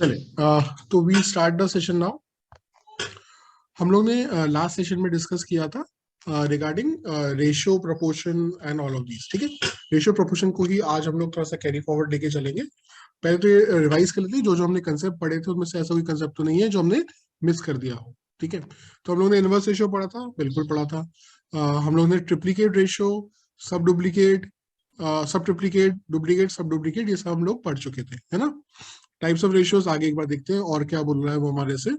चले तो we start the session now. हम लोग ने लास्ट सेशन में डिस्कस किया था regarding ratio proportion and all of these. ठीक है, रेशियो प्रोपोर्शन को ही आज हम लोग थोड़ा सा कैरी फॉरवर्ड लेके चलेंगे। पहले तो ये रिवाइज कर लेते हैं, जो जो हमने कंसेप्ट पढ़े थे उनमें से ऐसा कोई कंसेप्ट तो नहीं है जो हमने मिस कर दिया हो। ठीक है, तो हम लोग ने इनवर्स रेशियो पढ़ा था, बिल्कुल पढ़ा था। हम लोग ने ट्रिप्लीकेट रेशियो, सब डुप्लीकेट, सब ट्रिप्लीकेट, डुप्लीकेट, सब डुप्लीकेट, ये सब हम लोग पढ़ चुके थे, है ना। टाइप्स ऑफ रेशियोज आगे एक बार देखते हैं और क्या बोल रहा है वो हमारे से।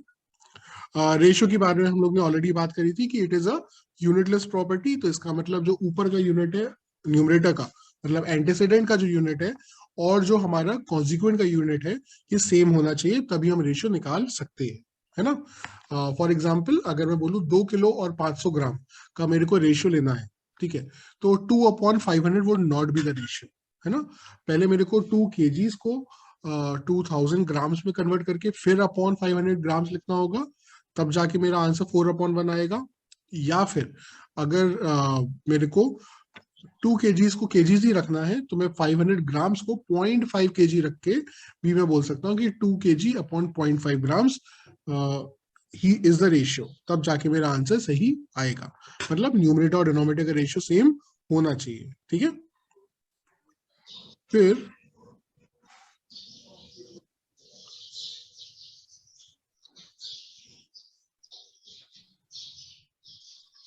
रेशियो के बारे में हम लोग ने ऑलरेडी बात करी थी कि it is a unitless property. तो इसका मतलब जो ऊपर का यूनिट है न्यूमरेटर का, मतलब एंटीसीडेंट का जो यूनिट है और जो हमारा कॉन्सिक्वेंट का यूनिट है, ये सेम होना चाहिए, तभी हम रेशियो निकाल सकते हैं, है ना। फॉर एग्जाम्पल अगर मैं बोलूँ 2 किलो और 500 ग्राम का मेरे को रेशियो लेना है, ठीक है, तो 2/500 would not be the ratio, है ना। पहले मेरे को 2 kgs को 2000 ग्राम्स में कन्वर्ट करके फिर अपॉन 500 ग्राम्स लिखना होगा, तब जाके मेरा आंसर 4/1 आएगा। या फिर अगर मेरे को 2 kgs को kgs ही रखना है तो मैं 500 ग्राम्स को 0.5 kg रख के भी मैं बोल सकता हूँ कि 2 kg upon 0.5 grams he is the ratio, तब जाके मेरा आंसर सही आएगा। मतलब न्यूमरेटर और डिनोमिनेटर का रेशियो सेम होना चाहिए। ठीक है,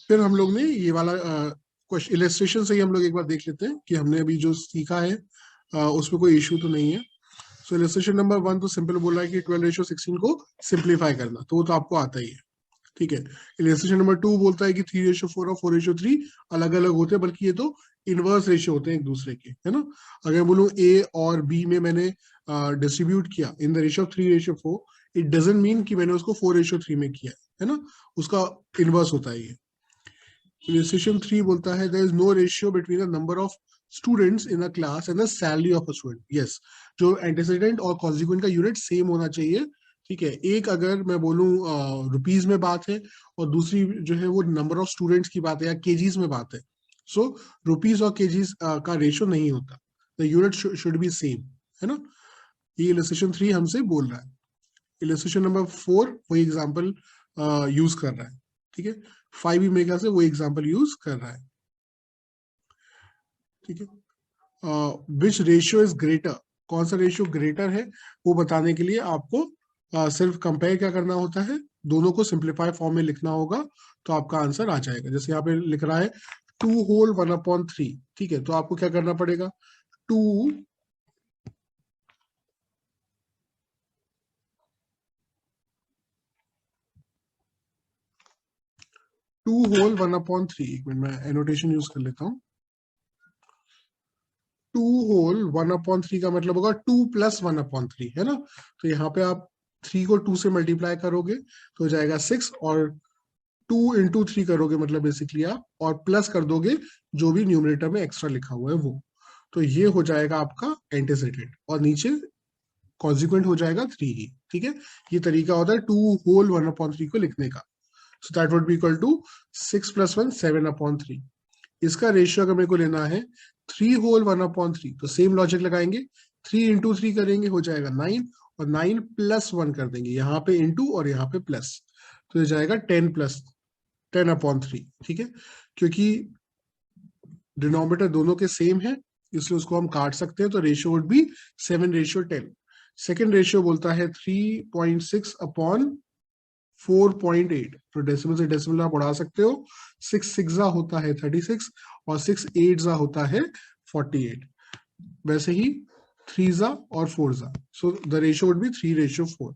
फिर हम लोग ने ये वाला क्वेश्चन इलेस्ट्रेशन से ही हम लोग एक बार देख लेते हैं कि हमने अभी जो सीखा है उसमें कोई इशू तो नहीं है। सो इलेस्ट्रेशन नंबर 1 तो सिंपल बोला है कि 12:16 को सिंप्लीफाई करना, तो वो तो आपको आता ही है। ठीक है, इलेस्ट्रेशन नंबर 2 बोलता है कि 3:4 और 4:3 अलग अलग होते हैं, बल्कि ये तो इनवर्स रेशियो होते हैं एक दूसरे के, है ना। अगर बोलूँ ए और बी में मैंने डिस्ट्रीब्यूट किया इन the ratio of 3:4, it doesn't mean कि मैंने उसको 4:3 में किया है ना, उसका इनवर्स होता है ये। Illustration 3 बोलता है there is no ratio between the number of students in a class and the salary of a student. Yes, जो antecedent और consequent का यूनिट सेम होना चाहिए। ठीक है, एक अगर मैं बोलूँ रुपीज में बात है और दूसरी जो है वो नंबर ऑफ स्टूडेंट्स की बात है या केजीज में बात है, सो रुपीज और केजीज का रेशियो नहीं होता, the unit should be same, है ना। ये इलस्ट्रेशन 3 हमसे बोल रहा है। इलस्ट्रेशन नंबर 4 वही एग्जाम्पल यूज कर रहा है। ठीक है, 5 भी मेरे ख्याल से वो एग्जाम्पल यूज कर रहा है। ठीक है, विच रेशियो इज ग्रेटर, कौन सा रेशियो ग्रेटर है वो बताने के लिए आपको सिर्फ कंपेयर क्या करना होता है, दोनों को सिंप्लीफाई फॉर्म में लिखना होगा, तो आपका आंसर आ जाएगा। जैसे यहाँ पे लिख रहा है 2/1/3। ठीक है, तो आपको क्या करना पड़ेगा, 2 2/1/3। एक मिनट मैं एनोटेशन यूज कर लेता हूँ। 2/1/3 का मतलब होगा 2 + 1/3, है ना। तो यहाँ पे आप 3 को 2 से मल्टीप्लाई करोगे तो हो जाएगा 6, और 2 × 3 करोगे मतलब बेसिकली आप, और प्लस कर दोगे जो भी न्यूमरेटर में एक्स्ट्रा लिखा हुआ है वो, तो ये हो जाएगा आपका एंटीसीडेंट, और नीचे कॉन्सिक्वेंट हो जाएगा 3 ही। ठीक है, ये तरीका होता है 2/1/3 को लिखने का। So that would be equal to 6 + 1 7/3। इसका रेशियो अगर मेरे को लेना है 3/1/3, तो सेम लॉजिक लगाएंगे, 3 × 3 करेंगे हो जाएगा 9, और 9 + 1 कर देंगे, यहाँ पे इंटू और यहाँ पे प्लस, तो ये जाएगा 10/3। ठीक है, क्योंकि डिनोमिनेटर दोनों के सेम है इसलिए उसको हम काट सकते हैं, तो ratio would be 7:10। Second ratio बोलता है 3.6/4.8, तो डेसिमल से डेसिमल आप उड़ा सकते हो। 6 6 होता है 36 और 6 8 होता है 48। वैसे ही 3 और 4, so the ratio would be 3:4।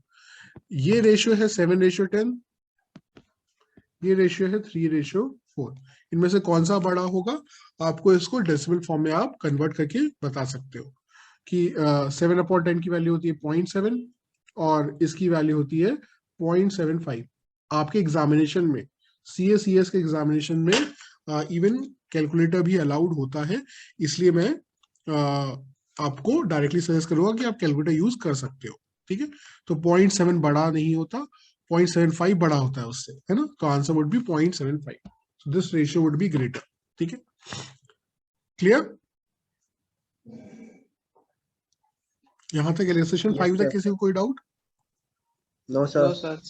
ये रेशियो है 7:10, ये रेशियो है 3:4। इनमें से कौन सा बड़ा होगा, आपको इसको डेसिमल फॉर्म में आप कन्वर्ट करके बता सकते हो कि 7/10 की वैल्यू होती है 0.7 और इसकी वैल्यू होती है 0.75। आपके एग्जामिनेशन में, CS के एग्जामिनेशन में इवन कैलकुलेटर भी अलाउड होता है, इसलिए मैं आपको डायरेक्टली सजेस्ट करूंगा कि आप कैलकुलेटर यूज कर सकते हो। ठीक है, तो 0.7 बड़ा नहीं होता, 0.75 बड़ा होता है उससे, है ना, तो answer would be 0.75। So this ratio would be greater. ठीक है, क्लियर। यहां तक इलस्ट्रेशन 5 तक किसी को कोई doubt? No no sir. Sir.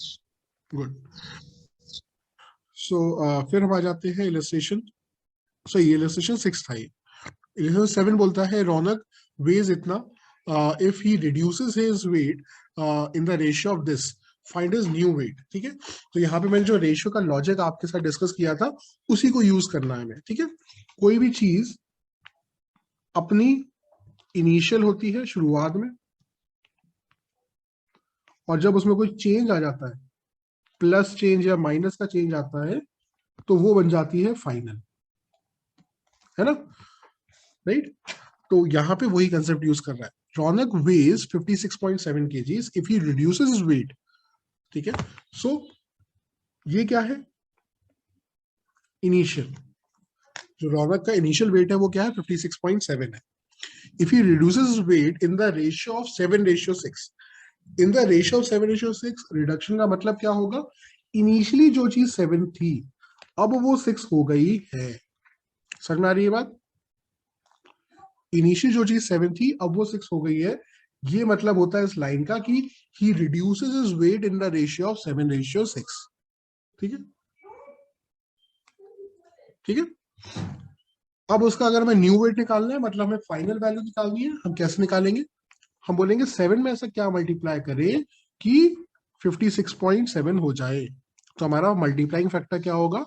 Good. So फिर हम आ जाते हैं इलस्ट्रेशन। सो ये इलस्ट्रेशन 6 था। ये इलस्ट्रेशन 7 बोलता है रौनक वेज इतना, if he reduces his weight in the ratio of this, find his new weight. ठीक है, तो यहाँ पे मैंने जो रेशियो का लॉजिक आपके साथ डिस्कस किया था उसी को यूज करना है हमें। ठीक है, कोई भी चीज अपनी इनिशियल होती है शुरुआत में, और जब उसमें कोई चेंज आ जाता है, प्लस चेंज या माइनस का चेंज आता है, तो वो बन जाती है फाइनल, है ना, राइट। तो यहाँ पे वही कंसेप्ट यूज कर रहा है। Raunak weighs 56.7 kgs if he reduces his weight. ठीक है, सो ये क्या है, इनिशियल। जो रौनक का इनिशियल वेट है वो क्या है, 56.7 है। If he reduces weight in the ratio of 7:6, in the ratio of 7:6, reduction का मतलब क्या होगा, इनिशियली जो चीज 7 थी अब वो 6 हो गई है। समझ में आ रही है बात? इनिशियल जो चीज 7 थी अब वो 6 हो गई है। ये मतलब होता है इस लाइन का कि he reduces his weight in the ratio of 7:6। ठीक है, ठीक है। अब उसका अगर हमें न्यू वेट निकालना है, मतलब हमें फाइनल वैल्यू निकालनी है, हम कैसे निकालेंगे? हम बोलेंगे 7 में ऐसा क्या मल्टीप्लाई करें कि 56.7 हो जाए। तो हमारा मल्टीप्लाइंग फैक्टर क्या होगा,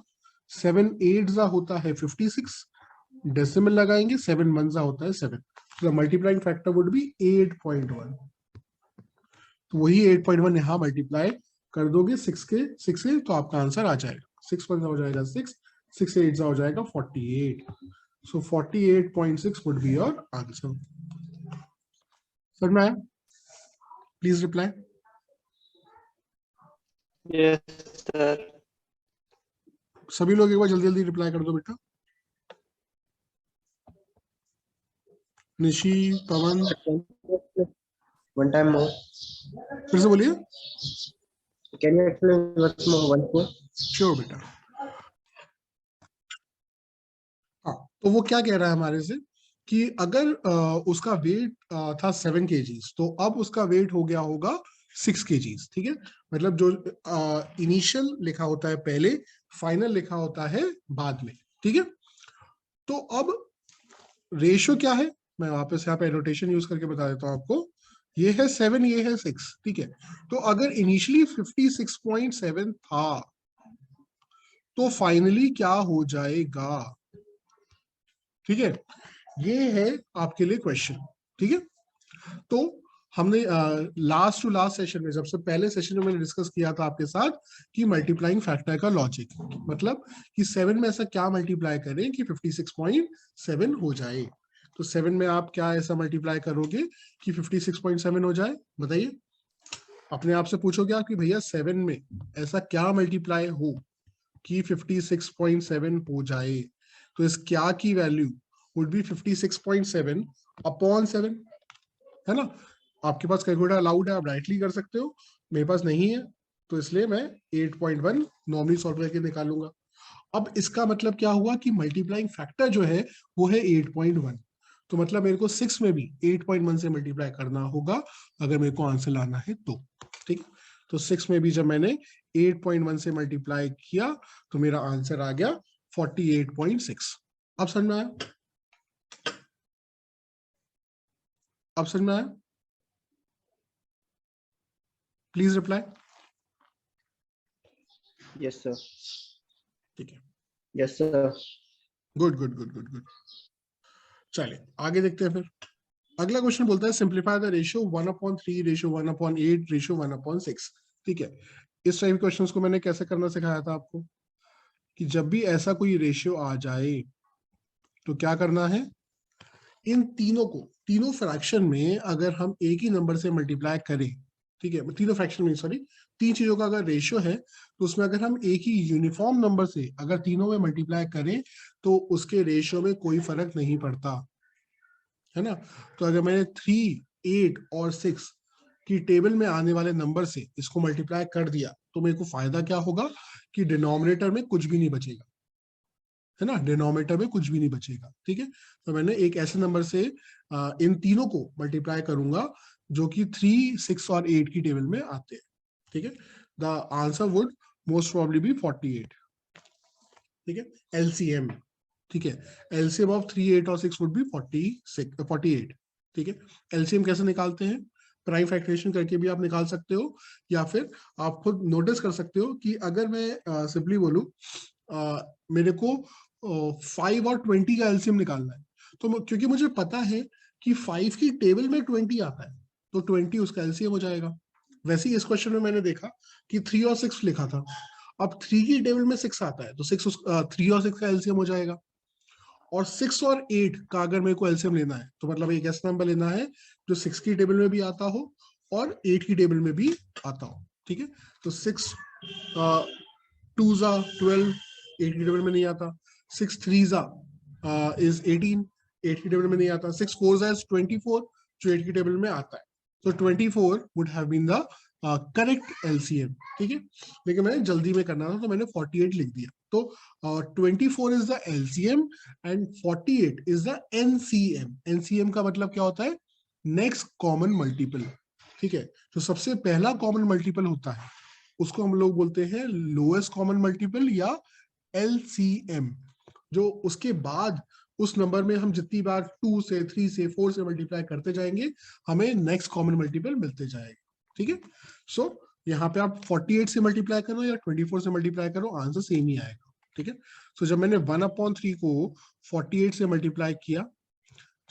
7 8 होता है 56, डेसिमल लगाएंगे, 7 1 होता है 7, तो मल्टीप्लाइंग फैक्टर वुड बी 8.1। तो वही 8.1 यहाँ मल्टीप्लाई कर दोगे 6 से, तो आपका आंसर आ जाएगा। 6 1 हो जाएगा 6, 6 8 हो जाएगा 48। सो 48.6 वुड बी योर आंसर। समझ में आया? Please reply. Yes sir. सभी लोग एक बार जल्दी जल्दी रिप्लाई कर दो बेटा। Nishi, Pawan, one time more. फिर से बोलिए। Can you explain once more once more? Sure बेटा। हाँ, तो वो क्या कह रहा है हमारे से कि अगर उसका वेट था 7 kgs, तो अब उसका वेट हो गया होगा 6 kgs। ठीक है, मतलब जो इनिशियल लिखा होता है पहले, फाइनल लिखा होता है बाद में। ठीक है, तो अब रेशियो क्या है, मैं वापस यहाँ पे एनोटेशन यूज करके बता देता हूँ आपको। ये है 7, ये है 6। ठीक है, तो अगर इनिशियली 56.7 था तो फाइनली क्या हो जाएगा? ठीक है, ये है आपके लिए क्वेश्चन। ठीक है, तो हमने लास्ट टू लास्ट सेशन में, सबसे पहले सेशन में मैंने डिस्कस किया था आपके साथ कि मल्टीप्लाइंग फैक्टर का लॉजिक, मतलब कि 7 में ऐसा क्या मल्टीप्लाई करें कि 56.7 हो जाए। तो 7 में आप क्या ऐसा मल्टीप्लाई करोगे कि 56.7 हो जाए? बताइए, अपने आप से पूछोगे आप कि भैया 7 में ऐसा क्या मल्टीप्लाई हो कि 56.7 हो जाए। तो इस क्या की वैल्यू वुड बी 56.7 अपॉन 7, है ना। आपके पास कैलकुलेटर अलाउड है, आप डायरेक्टली कर सकते हो, मेरे पास नहीं है, तो इसलिए मैं 8.1 नॉर्मली सॉल्व करके निकालूंगा। अब इसका मतलब क्या हुआ कि मल्टीप्लाइंग फैक्टर जो है वो है 8.1, तो मतलब मेरे को 6 में भी 8.1 से मल्टीप्लाई करना होगा अगर मेरे को आंसर लाना है तो। ठीक, तो 6 में भी जब मैंने 8.1 से मल्टीप्लाई किया तो मेरा आंसर आ गया 48.6। अब समझ में आया? अब समझ में आया? Please reply. Yes sir. ठीक है, yes sir. Good good good good good. चलिए आगे देखते हैं फिर। अगला क्वेश्चन बोलता है simplify the ratio 1/3, ratio 1/8, ratio 1/6। ठीक है, इस टाइप क्वेश्चंस को मैंने कैसे करना सिखाया था आपको कि जब भी ऐसा कोई रेशियो आ जाए तो क्या करना है, इन तीनों को, तीनों फ्रैक्शन में अगर हम एक ही नंबर से मल्टीप्लाई करें, ठीक है, तीनों फ्रैक्शन में, सॉरी, तीन चीजों का अगर रेशियो है तो उसमें अगर हम एक ही यूनिफॉर्म नंबर से अगर तीनों में मल्टीप्लाई करें तो उसके रेशियो में कोई फर्क नहीं पड़ता, है ना। तो अगर मैंने 3, 8 और 6 की टेबल में आने वाले नंबर से इसको मल्टीप्लाई कर दिया तो मेरे को फायदा क्या होगा कि डिनोमिनेटर में कुछ भी नहीं बचेगा, है ना, डिनोमिनेटर में कुछ भी नहीं बचेगा। ठीक है, तो मैंने एक ऐसे नंबर से इन तीनों को मल्टीप्लाई करूंगा जो कि 3, 6 और 8 की टेबल में आते हैं। ठीक है, the answer would most probably be 48, ठीक है, एलसीएम, ठीक है, एलसीएम ऑफ 3, 8 और 6 वुड बी 48, ठीक है। एलसीएम कैसे निकालते हैं, प्राइम फैक्टराइजेशन करके भी आप निकाल सकते हो, या फिर आप खुद नोटिस कर सकते हो कि अगर मैं सिंपली बोलूं मेरे को 5 और 20 का एलसीएम निकालना है, तो क्योंकि मुझे पता है कि 5 की टेबल में 20 आता है, तो 20 उसका एलसीएम हो जाएगा। वैसे ही इस क्वेश्चन में मैंने देखा कि 3 और 6 लिखा था, अब 3 की टेबल में 6 आता है, तो 3 और 6 का एलसीएम हो जाएगा। और 6 और 8 का अगर मेरे को एलसीएम लेना है, तो मतलब एक ऐसा नंबर लेना है जो 6 की टेबल में भी आता हो और 8 की टेबल में भी आता हो, ठीक है। तो 6 2 जा 12, 8 की टेबल में नहीं आता। 6 3 जा इज 18, 8 की टेबल में नहीं आता। 6 4 जा इज 24, जो 8 की टेबल में आता है। तो 24 would have been the correct LCM, ठीक है। लेकिन मैंने जल्दी में करना था तो मैंने 48 लिख दिया। तो 24 is the LCM and 48 is the NCM. NCM का मतलब क्या होता है, नेक्स्ट कॉमन मल्टीपल, ठीक है। जो सबसे पहला कॉमन मल्टीपल होता है उसको हम लोग बोलते हैं लोएस्ट कॉमन मल्टीपल या एलसीएम। जो उसके बाद उस नंबर में हम जितनी बार 2 से 3 से 4 से मल्टीप्लाई करते जाएंगे, हमें नेक्स्ट कॉमन मल्टीपल मिलते जाएगा, ठीक है। सो यहाँ पे आप 48 से मल्टीप्लाई करो या 24 से मल्टीप्लाई करो, आंसर सेम ही आएगा, ठीक है। सो जब मैंने 1/3 को 48 से मल्टीप्लाई किया,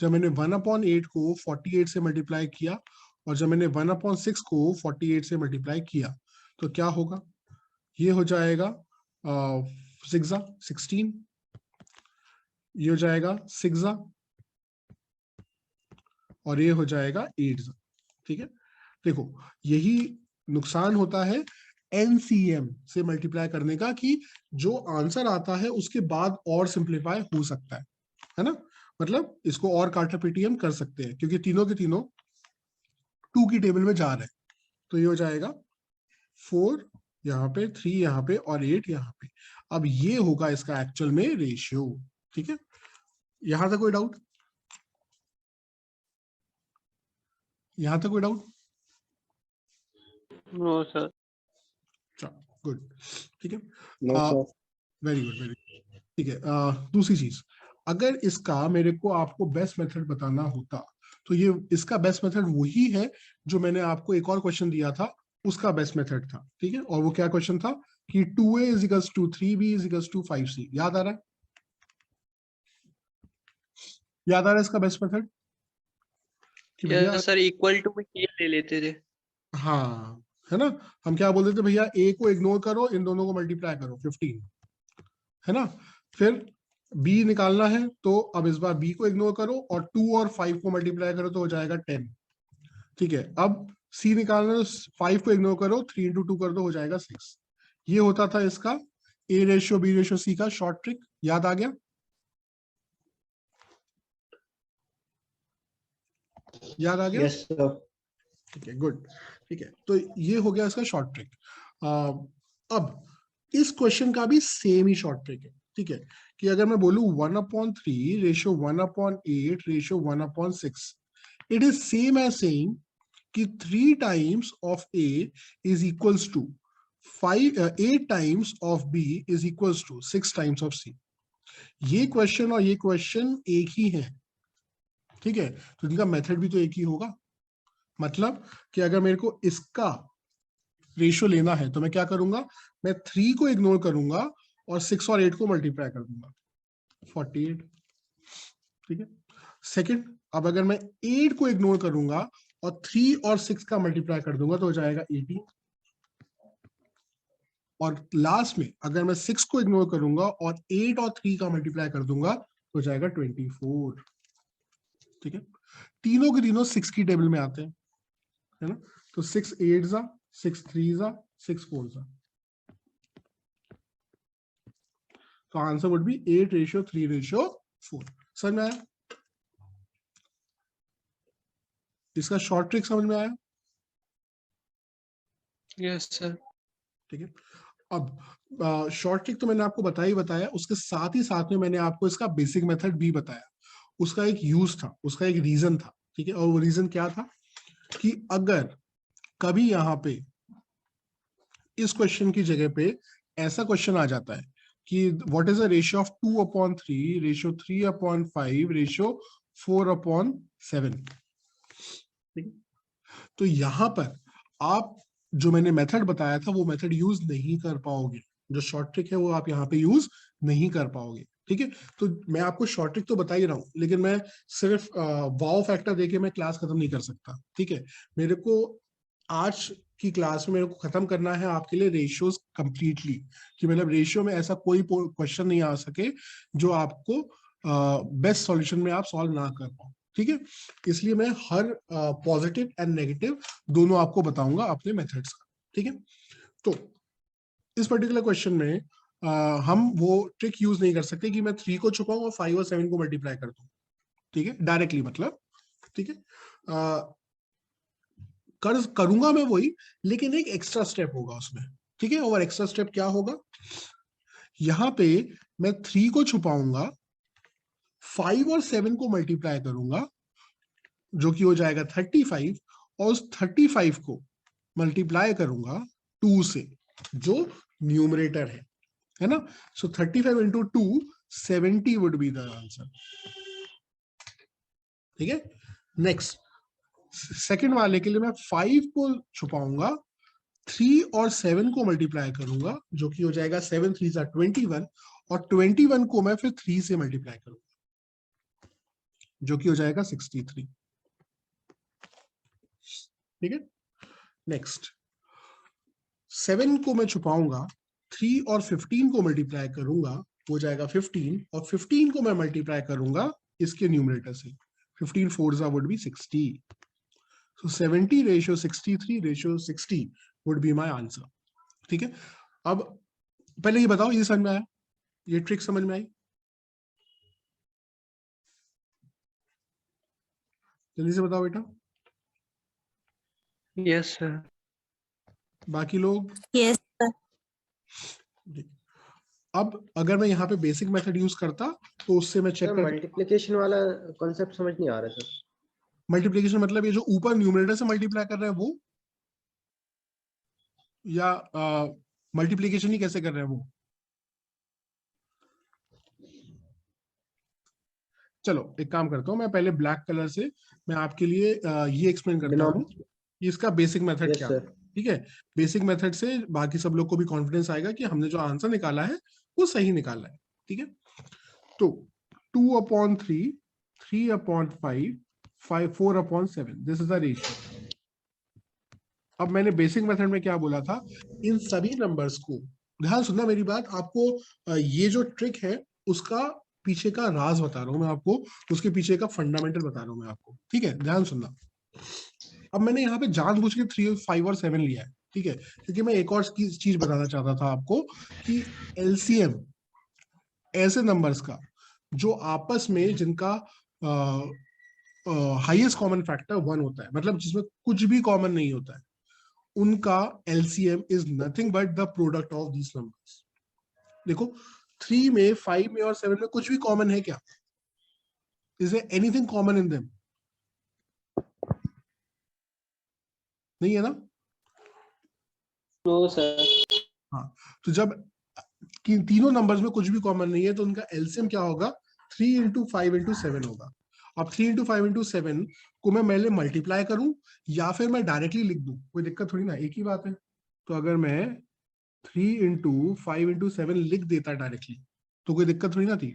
जब मैंने 1/8 को 48 से मल्टीप्लाई किया, और जब मैंने 1/6 को 48 से मल्टीप्लाई किया, तो क्या होगा, ये हो जाएगा 6 16, ये हो जाएगा 6 और ये हो जाएगा 8, ठीक है। देखो यही नुकसान होता है एनसीएम से मल्टीप्लाई करने का, कि जो आंसर आता है उसके बाद और सिंप्लीफाई हो सकता है ना। मतलब इसको और काटा पीटी हम कर सकते हैं, क्योंकि तीनों के तीनों 2 की टेबल में जा रहे हैं। तो ये हो जाएगा 4 यहाँ पे, 3 यहाँ पे और 8 यहाँ पे। अब ये होगा इसका एक्चुअल में रेशियो, ठीक है। यहां तक कोई डाउट, यहां तक कोई डाउट? No sir. गुड, ठीक है, No, sir. Very good, very good, ठीक है। दूसरी चीज, अगर इसका मेरे को आपको बेस्ट मेथड बताना होता, तो ये इसका बेस्ट मेथड वही है जो मैंने आपको एक और क्वेश्चन दिया था उसका बेस्ट मेथड था, ठीक है। और वो क्या क्वेश्चन था कि 2a is to 3b is to 5c। याद आ रहा है, याद आ रहा है इसका बेस्ट मेथड कि भैया, यस सर, इक्वल टू में ये ले लेते थे। हाँ है ना, हम क्या बोलते थे भैया, a को इग्नोर करो, इन दोनों को मल्टीप्लाई करो 15, है ना। फिर b निकालना है, तो अब इस बार b को इग्नोर करो और 2 और 5 को मल्टीप्लाई करो तो हो जाएगा 10, ठीक है। अब c निकालना है, 5 को इग्नोर करो, 3 into 2 कर दो, हो जाएगा 6। ये होता था इसका a ratio b ratio c का शॉर्ट ट्रिक। याद आ गया, याद आ गया? Yes, sir. ठीक है, गुड, ठीक है। तो ये हो गया इसका शॉर्ट ट्रिक। अब इस क्वेश्चन का भी सेम ही शॉर्ट ट्रिक है, ठीक है। कि अगर मैं बोलूं 1/3 ratio 1/8 ratio 1/6, it is same as saying कि 3 times of a is equals to 8 times of b is equals to 6 times of c। ये क्वेश्चन और ये क्वेश्चन एक ही है, ठीक है। तो इनका मेथड भी तो एक ही होगा। मतलब कि अगर मेरे को इसका रेशियो लेना है तो मैं क्या करूंगा, मैं 3 को इग्नोर करूंगा और 6 और 8 को मल्टीप्लाई कर दूंगा, 48, ठीक है। सेकंड, अब अगर मैं 8 को इग्नोर करूंगा और 3 और 6 का मल्टीप्लाई कर दूंगा तो हो जाएगा 18। और लास्ट में अगर मैं 6 को इग्नोर करूंगा और 8 और 3 का मल्टीप्लाई कर दूंगा तो हो जाएगा 24, ठीक है। तीनों के तीनों 6 की टेबल में आते हैं, है ना। तो 6 8 जा, 6 3 जा, 6 4 जा, तो answer would be 8 ratio 3 ratio 4। समझ में आया? इसका शॉर्ट ट्रिक समझ में आया? Yes sir. ठीक है। अब शॉर्ट ट्रिक तो मैंने आपको बताया, उसके साथ ही साथ में मैंने आपको इसका बेसिक मेथड भी बताया। उसका एक यूज था, उसका एक रीजन था, ठीक है। और वो रीजन क्या था कि अगर कभी यहाँ पे इस क्वेश्चन की जगह पे ऐसा क्वेश्चन आ जाता है कि what is the ratio of 2/3, ratio 3/5, ratio 4/7। ठीक है, तो यहां पर आप जो मैंने मेथड बताया था वो मेथड यूज नहीं कर पाओगे, जो शॉर्ट ट्रिक है वो आप यहाँ पे यूज नहीं कर पाओगे। ठीक है, तो मैं आपको शॉर्ट ट्रिक तो बता ही रहा हूँ, लेकिन मैं सिर्फ वाव फैक्टर देके मैं क्लास खत्म नहीं कर सकता। ठीक है, मेरे को आज की क्लास में मेरे को खत्म करना है आपके लिए रेशियोज कंप्लीटली, कि मतलब रेशियो में ऐसा कोई क्वेश्चन नहीं आ सके जो आपको बेस्ट सॉल्यूशन में आप सॉल्व ना कर पाओ। ठीक है, इसलिए मैं हर पॉजिटिव एंड नेगेटिव दोनों आपको बताऊंगा अपने मेथड्स का। ठीक है, तो इस पर्टिकुलर क्वेश्चन में हम वो ट्रिक यूज नहीं कर सकते कि मैं 3 को छुपाऊं और 5 और 7 को मल्टीप्लाई कर दूं। ठीक है, डायरेक्टली मतलब। ठीक है, करूंगा मैं वही, लेकिन एक एक्स्ट्रा स्टेप होगा उसमें। ठीक है, और एक्स्ट्रा स्टेप क्या होगा, यहां पे मैं 3 को छुपाऊंगा, 5 और 7 को मल्टीप्लाई करूंगा जो कि हो जाएगा 35, और उस 35 को मल्टीप्लाई करूंगा 2 से जो न्यूमरेटर है ना। सो 35 into 2 70 would be the answer. ठीक है, नेक्स्ट सेकंड वाले के लिए मैं 5 को छुपाऊंगा, 3 और 7 को मल्टीप्लाई करूंगा जो कि हो जाएगा 7 3 21, और 21 को मैं फिर 3 से मल्टीप्लाई करूंगा जो कि हो जाएगा 63। ठीक है, नेक्स्ट 7 को मैं छुपाऊंगा, 3 और 15 को मल्टीप्लाई करूंगा हो जाएगा 15, और 15 को मैं मल्टीप्लाई करूंगा इसके न्यूमरेटर से, 15 4 would be 60। So 70 ratio 63 ratio 60 would be my answer. ठीक है, अब पहले ये बताओ, ये समझ में आया, ये ट्रिक समझ में आई? जल्दी से बताओ बेटा। Yes sir. बाकी लोग? Yes sir. अब अगर मैं यहाँ पे बेसिक मेथड यूज करता तो उससे मैं चेक कर, मल्टीप्लिकेशन वाला कॉन्सेप्ट समझ नहीं आ रहा सर। मल्टीप्लिकेशन मतलब ये जो ऊपर न्यूमरेटर से मल्टीप्लाई कर रहे हैं वो, या मल्टीप्लिकेशन ही कैसे कर रहे हैं वो? चलो एक काम करता हूँ, मैं पहले ब्लैक कलर से मैं आपके लिए ये एक्सप्लेन करता हूँ कि इसका बेसिक मेथड यस क्या सर। है। ठीक है, बेसिक मेथड से बाकी सब लोग को भी कॉन्फिडेंस आएगा कि हमने जो आंसर निकाला है वो सही निकाला है। ठीक है, तो 2/3, 3/5, 4/7, दिस इज द रेशियो। अब मैंने बेसिक मेथड में क्या बोला था, इन सभी नंबर्स को, ध्यान सुनना मेरी बात, आपको ये जो ट्रिक है उसका पीछे का राज बता रहा हूं मैं आपको, उसके पीछे का फंडामेंटल बता रहा हूं मैं आपको। ठीक है, ध्यान सुनना। अब मैंने यहाँ पे जानबूझ के 3 5 और 7 लिया है। ठीक है, क्योंकि मैं एक और चीज बताना चाहता था आपको कि एलसीएम ऐसे नंबर्स का जो आपस में जिनका हाईएस्ट कॉमन फैक्टर 1 होता है, मतलब जिसमें कुछ भी कॉमन नहीं होता है, उनका LCM is nothing but the product of these numbers. देखो 3 में, 5 में और 7 में कुछ भी कॉमन है क्या? Is there anything common in them? नहीं है ना? No sir. हाँ, तो जब कि तीनों नंबर्स में कुछ भी कॉमन नहीं है तो उनका एलसीएम क्या होगा? 3 इंटू 5 इंटू 7 होगा। अब 3 इंटू 5 इंटू 7 को मैं पहले मल्टीप्लाई करूं या फिर मैं डायरेक्टली लिख दूं, कोई दिक्कत थोड़ी ना, एक ही बात है। तो अगर मैं 3 इंटू 5 इंटू 7 लिख देता डायरेक्टली तो कोई दिक्कत थोड़ी ना थी,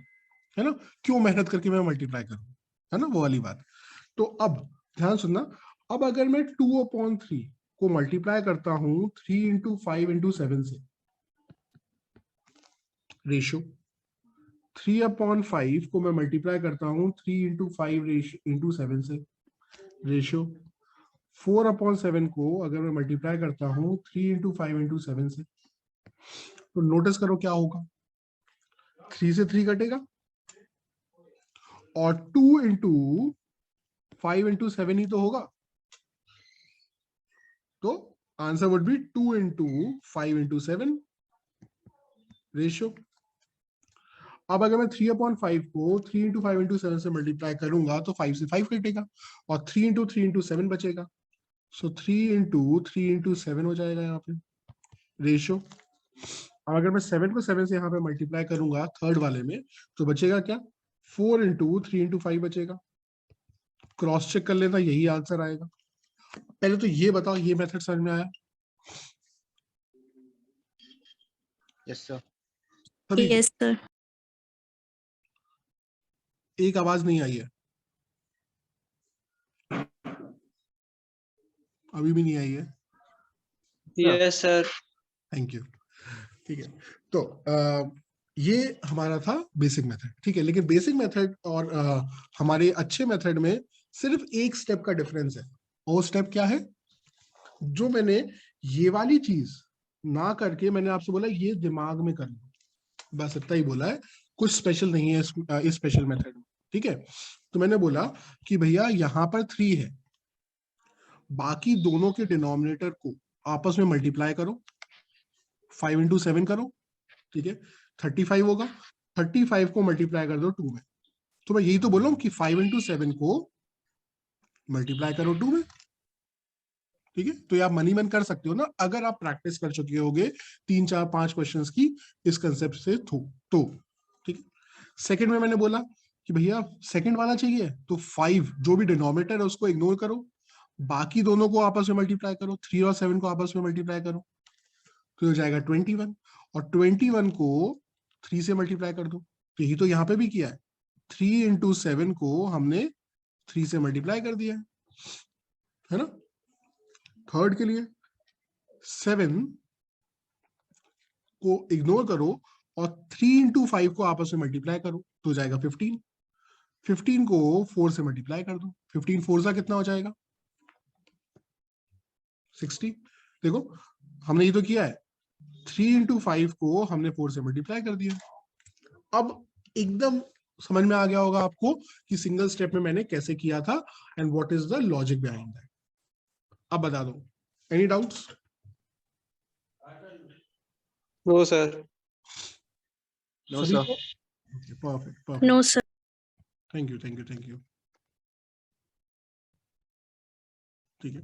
है ना? क्यों मेहनत करके मैं मल्टीप्लाई करूं, है ना, वो वाली बात। तो अब ध्यान सुनना, अब अगर मैं 2/3 को मल्टीप्लाई करता हूं 3 इंटू 5 इंटू 7 से, रेशियो 3/5 को मैं मल्टीप्लाई करता हूं 3 इंटू 5 इंटू 7 से, रेशियो 4/7 को अगर मैं मल्टीप्लाई करता हूं 3 इंटू 5 इंटू 7 से, तो नोटिस करो क्या होगा, 3 से 3 कटेगा और 2 इंटू 5 इंटू 7 ही तो होगा, तो answer would be 2 into 5 into 7 ratio. अब अगर मैं 3/5 को 3 इंटू 5 इंटू 7 से मल्टीप्लाई करूंगा तो 5 से 5 कटेगा और 3 इंटू 7 बचेगा। सो 3 इंटू 7 हो जाएगा यहाँ पे। रेशियो। अब अगर मैं 7 को 7 से यहाँ पे मल्टीप्लाई करूंगा थर्ड वाले में, तो बचेगा क्या? 4 इंटू 3 इंटू 5 बचेगा। क्रॉस चेक कर लेना, यही आंसर आएगा। पहले तो ये बताओ, ये मेथड समझ में आया Yes, sir. सभी को? Yes, sir. एक आवाज नहीं आई है, अभी भी नहीं आई है। Yes sir. Thank you. ठीक है, तो ये हमारा था बेसिक मेथड। ठीक है, लेकिन बेसिक मेथड और हमारे अच्छे मेथड में सिर्फ एक स्टेप का डिफरेंस है। वो स्टेप क्या है? जो मैंने ये वाली चीज ना करके मैंने आपसे बोला ये दिमाग में कर लो, बस इतना ही बोला है, कुछ स्पेशल नहीं है इस स्पेशल मेथड में। ठीक है, तो मैंने बोला कि भैया यहाँ पर 3 है, बाकी दोनों के डिनोमिनेटर को आपस में मल्टीप्लाई करो, 5 इंटू 7 करो। ठीक है, 35 होगा, 35 को मल्टीप्लाई कर दो 2 में। तो मैं यही तो बोल रहा हूँ कि 5 इंटू 7 को मल्टीप्लाई करो 2 में। ठीक है, तो ये आप मनी मन कर सकते हो ना, अगर आप प्रैक्टिस कर चुके होगे 3 4 5 क्वेश्चंस की इस कंसेप्ट से तो ठीक है। सेकंड में मैंने बोला कि भैया सेकंड वाला चाहिए तो 5 जो भी डिनोमिनेटर है उसको इग्नोर करो, बाकी दोनों को आपस में मल्टीप्लाई करो, 3 और 7 को आपस में मल्टीप्लाई करो, तो हो जाएगा 21, और 21 को 3 से मल्टीप्लाई कर दो। तो यही तो यहाँ पे भी किया है, 3 इंटू 7 को हमने 3 से मल्टीप्लाई कर दिया है ना। थर्ड के लिए 7 को इग्नोर करो और 3 इंटू 5 को आपस में मल्टीप्लाई करो, तो हो जाएगा 15। 15 को 4 से मल्टीप्लाई कर दो, 15 4 सा कितना हो जाएगा? 60। देखो हमने ये तो किया है, 3 इंटू 5 को हमने 4 से मल्टीप्लाई कर दिया। अब एकदम समझ में आ गया होगा आपको कि सिंगल स्टेप में मैंने कैसे किया था and what is the logic behind that. अब बता दो, any doubts? No sir. No, sir. Perfect perfect, No, sir. Thank you thank you thank you. ठीक है,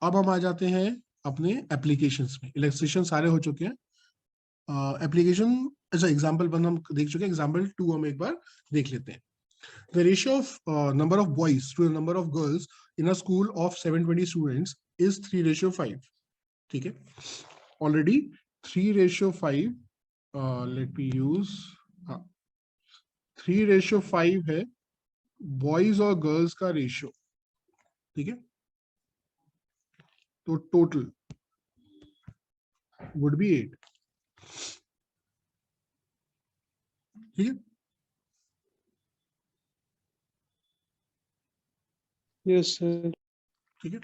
अब हम आ जाते हैं अपने एप्लीकेशंस में। इलेस्ट्रेशन सारे हो चुके हैं, एप्लीकेशन अच्छा एग्जांपल 1 हम देख चुके हैं, एग्जांपल 2 हम एक बार देख लेते हैं। The ratio of number of boys to the number of girls in a school of 720 students is 3:5. ठीक है, already 3:5, let me use 3:5 है बॉयज और गर्ल्स का रेशियो। ठीक है, तो टोटल would be 8। ठीक है, यस सर। ठीक है,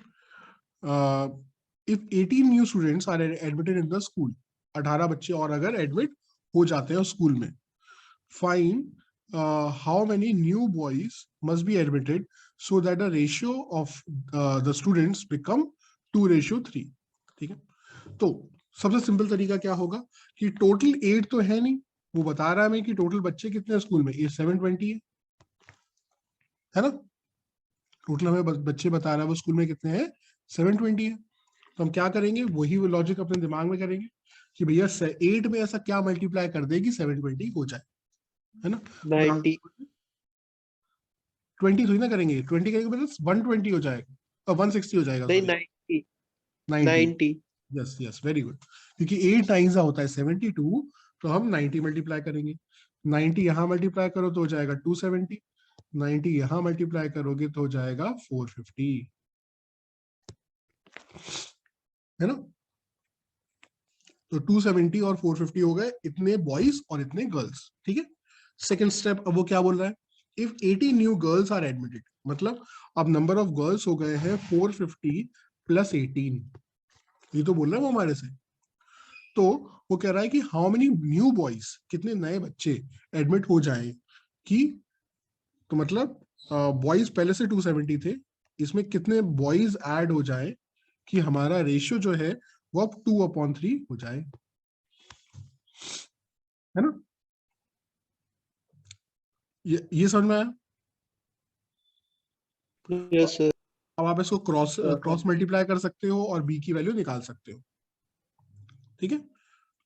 if 18 new students are admitted in the school, 18 बच्चे और अगर एडमिट हो जाते हैं स्कूल में, find how many new boys must be admitted so that the ratio of the students become 2:3। ठीक है, तो सबसे सिंपल तरीका क्या होगा कि टोटल 8 तो है नहीं, वो बता रहा है हमें कि टोटल बच्चे कितने हैं स्कूल में, ये 720 है ना। टोटल हमें बच्चे बता रहा है वो स्कूल में कितने हैं, 720 है। तो हम क्या करेंगे, वही वो लॉजिक अपने दिमाग में करेंगे कि भैया 8 में ऐसा क्या मल्टीप्लाई कर दे कि 720 हो जाए, है ना। 90। 20 थोड़ी ना करेंगे, 20 करेंगे मतलब 120 हो जाएगा और 160 हो जाएगा। नहीं 90। 90। यस यस, वेरी गुड, क्योंकि 8 टाइम्स होता है 72, तो हम 90 मल्टीप्लाई करेंगे। 90 यहाँ मल्टीप्लाई करो तो हो जाएगा 270, 90 यहाँ मल्टीप्लाई करोगे तो हो जाएगा 450, है ना। तो 270 और 450 हो गए, इतने बॉयज और इतने गर्ल्स। ठीक है, सेकेंड स्टेप अब वो क्या बोल रहा है, if 80 new girls are admitted, मतलब अब नंबर ऑफ गर्ल्स हो गए हैं 450 प्लस 18, ये तो बोल रहा है वो हमारे से। तो वो कह रहा है कि हाउ मेनी न्यू बॉयज, कितने नए बच्चे एडमिट हो जाए कि, तो मतलब बॉयज पहले से 270 थे, इसमें कितने बॉयज ऐड हो जाए कि हमारा रेशियो जो है वो अब 2/3 हो जाए, है ना। ये समझ में आया? Yes sir. अब आप इसको क्रॉस मल्टीप्लाई कर सकते हो और बी की वैल्यू निकाल सकते हो। ठीक है,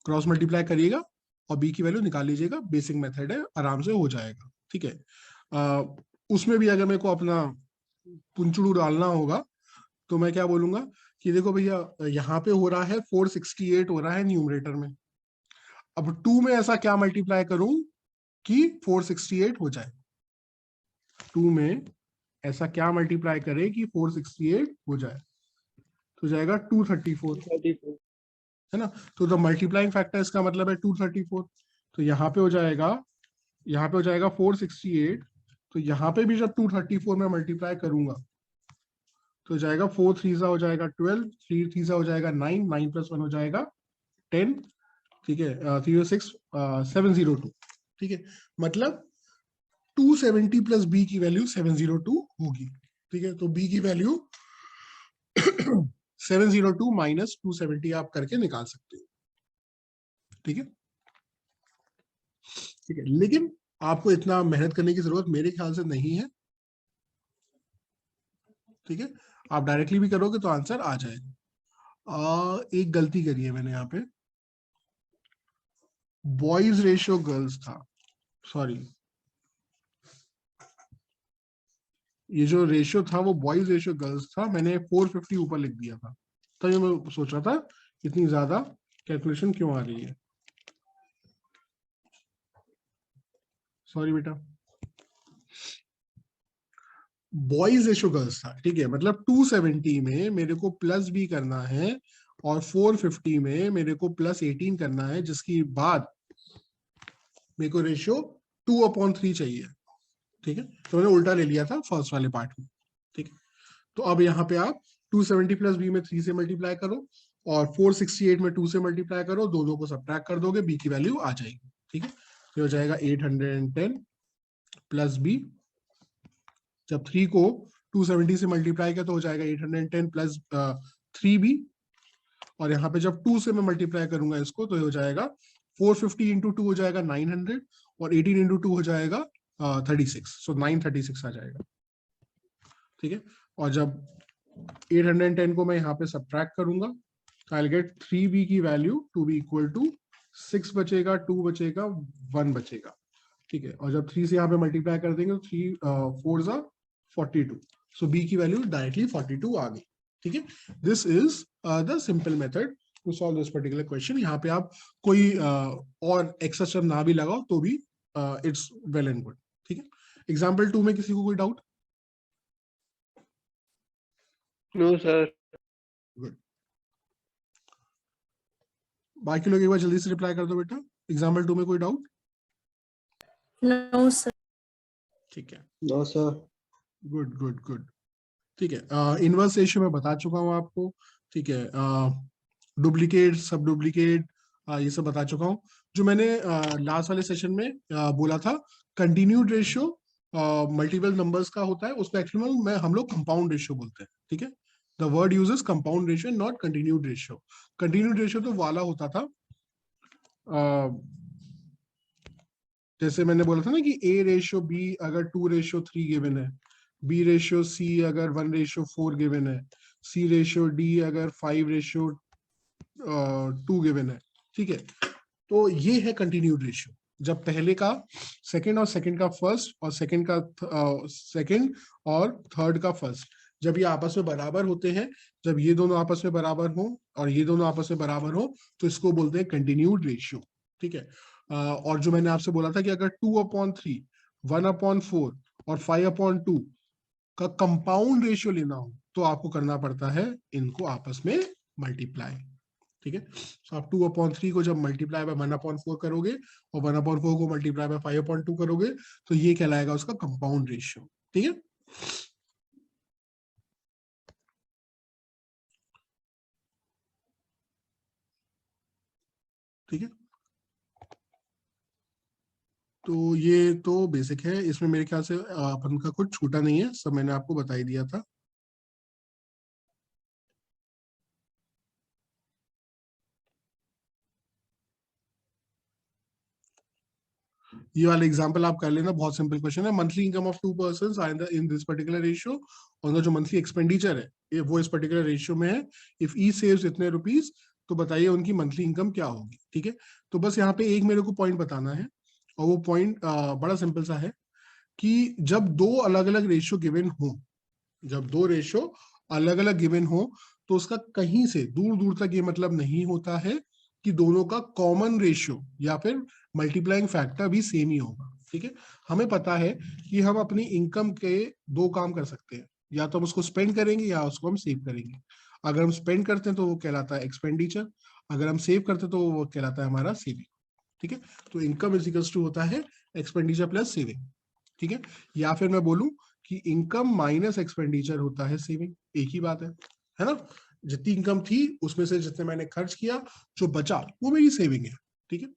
क्रॉस मल्टीप्लाई करिएगा और बी की वैल्यू निकाल लीजिएगा, बेसिक मेथड है, आराम से हो जाएगा। ठीक है, उसमें भी अगर मेरे को अपना पुंचुड़ू डालना होगा तो मैं क्या बोलूंगा कि देखो भैया यहाँ पे हो रहा है 468 हो रहा है न्यूमरेटर में, अब 2 में ऐसा क्या मल्टीप्लाई करूं कि 468 हो जाए, 2 में ऐसा क्या मल्टीप्लाई करे कि 468 हो जाए, तो जाएगा 234, 34 है ना। तो द मल्टीप्लाइंग फैक्टर इसका मतलब है 234, तो यहाँ पे हो जाएगा, यहाँ पे हो जाएगा 468, तो यहाँ पे भी जब 234 में मल्टीप्लाई करूंगा तो जाएगा 4 3 हो जाएगा 12, 3 3 हो जाएगा 9, 9 + 1 हो जाएगा 10, ठीक है, 306 702, ठीक है, मतलब 270 प्लस बी की वैल्यू 702 होगी। ठीक है, तो बी की वैल्यू 702 माइनस 270 आप करके निकाल सकते हो। ठीक है, ठीक है, लेकिन आपको इतना मेहनत करने की जरूरत मेरे ख्याल से नहीं है। ठीक है, आप डायरेक्टली भी करोगे तो आंसर आ जाएगा। एक गलती करी है मैंने यहाँ पे, बॉयज रेशियो गर्ल्स था, सॉरी, ये जो रेशियो था वो बॉयज रेशियो गर्ल्स था, मैंने 450 ऊपर लिख दिया था, तभी मैं सोच रहा था इतनी ज्यादा कैलकुलेशन क्यों आ रही है, सॉरी बेटा। बॉयज रेशियो गर्ल्स था, ठीक है, मतलब 270 में मेरे को प्लस बी करना है और 450 में मेरे को प्लस 18 करना है, जिसकी बाद मेरे को रेशियो 2/3 चाहिए। ठीक है, तो मैंने उल्टा ले लिया था फर्स्ट वाले पार्ट में। ठीक है, तो अब यहाँ पे आप 270 प्लस बी में 3 से मल्टीप्लाई करो और 468 में 2 से मल्टीप्लाई करो, दोनों को सब्ट्रैक्ट कर दोगे, बी की वैल्यू आ जाएगी। ठीक है, तो हो जाएगा 810 प्लस बी, जब 3 को 270 से मल्टीप्लाई किया तो हो जाएगा 810 प्लस 3b, और यहाँ पे जब 2 से मैं मल्टीप्लाई करूंगा इसको तो हो जाएगा 450 इंटू 2 हो जाएगा 900 और 18 इंटू 2 हो जाएगा 36, सो 936 आ जाएगा। ठीक है, और जब 810 को मैं यहाँ पे सब्ट्रैक्ट करूंगा तो आई गेट 3b की value to be equal to 6 बचेगा, 2 बचेगा, 1 बचेगा। ठीक है, और जब 3 से यहाँ पे मल्टीप्लाई कर देंगे तो 3 4 42, सो b की वैल्यू डायरेक्टली 42 आ गई। ठीक है, this is the simple method to solve this particular question. यहाँ पे आप कोई और एक्स्ट्रा स्टेप ना भी लगाओ तो भी इट्स वेल एंड गुड। ठीक है, एग्जाम्पल 2 में किसी को कोई डाउट? No sir. गुड, बाकी लोग एक बार जल्दी से रिप्लाई कर दो बेटा, एग्जाम्पल 2 में कोई डाउट? No sir. ठीक है, no sir. Good good good. ठीक है, इनवर्स रेशियो में बता चुका हूँ आपको। ठीक है, डुप्लीकेट, सब डुप्लीकेट, ये सब बता चुका हूँ। जो मैंने लास्ट वाले सेशन में बोला था, कंटिन्यूड रेशियो मल्टीपल नंबर्स का होता है, उसको एक्चुअली में हम लोग कंपाउंड रेशियो बोलते हैं। ठीक है, the word uses compound ratio, not continued ratio. Continued ratio तो वाला होता था, जैसे मैंने बोला था ना कि A रेशियो B अगर 2:3 गिवन है, B रेशियो C अगर 1:4 गिवन है, C रेशियो D अगर 5:2 गिवन है। ठीक है, तो ये है कंटिन्यूड रेशियो, जब पहले का सेकंड और सेकंड का फर्स्ट और सेकंड का सेकंड और थर्ड का फर्स्ट, जब ये आपस में बराबर होते हैं, जब ये दोनों आपस में बराबर हो और ये दोनों आपस में बराबर हो तो इसको बोलते हैं कंटिन्यूड रेशियो। ठीक है, और जो मैंने आपसे बोला था कि अगर 2/3, 1/4 और 5/2 का कंपाउंड रेशियो लेना हो तो आपको करना पड़ता है इनको आपस में मल्टीप्लाई। ठीक है, तो आप 2/3 को जब मल्टीप्लाई बाय 1/4 करोगे और 1/4 को मल्टीप्लाई बाय 5/2 करोगे तो ये कहलाएगा उसका कंपाउंड रेशियो। ठीक है, ठीक है, तो ये तो बेसिक है, इसमें मेरे ख्याल से अपन का कुछ छूटा नहीं है, सब मैंने आपको बता ही दिया था। ये वाला एग्जांपल आप कर लेना, बहुत सिंपल क्वेश्चन है। Monthly income of 2 persons are in this particular ratio, और जो मंथली एक्सपेंडिचर है वो इस पर्टिकुलर रेशियो में है। इफ ई सेव्स इतने रुपीस तो बताइए उनकी मंथली इनकम क्या होगी। ठीक है, तो बस यहाँ पे एक मेरे को पॉइंट बताना है, और वो पॉइंट बड़ा सिंपल सा है कि जब दो अलग अलग रेशियो गिवन हो, जब दो रेशियो अलग अलग गिवन हो, तो उसका कहीं से दूर दूर तक ये मतलब नहीं होता है कि दोनों का कॉमन रेशियो या फिर मल्टीप्लाइंग फैक्टर भी सेम ही होगा। ठीक है, हमें पता है कि हम अपनी इनकम के दो काम कर सकते हैं, या तो हम उसको स्पेंड करेंगे या उसको हम सेव करेंगे। अगर हम स्पेंड करते हैं तो वो कहलाता है एक्सपेंडिचर, अगर हम सेव करते हैं तो वो कहलाता है हमारा सेविंग। ठीक है, तो इनकम इज इक्वल्स टू होता है एक्सपेंडिचर प्लस सेविंग। ठीक है, या फिर मैं बोलूं कि इनकम माइनस एक्सपेंडिचर होता है सेविंग, एक ही बात है ना। जितनी इनकम थी उसमें से जितने मैंने खर्च किया, जो बचा वो मेरी सेविंग है। ठीक है,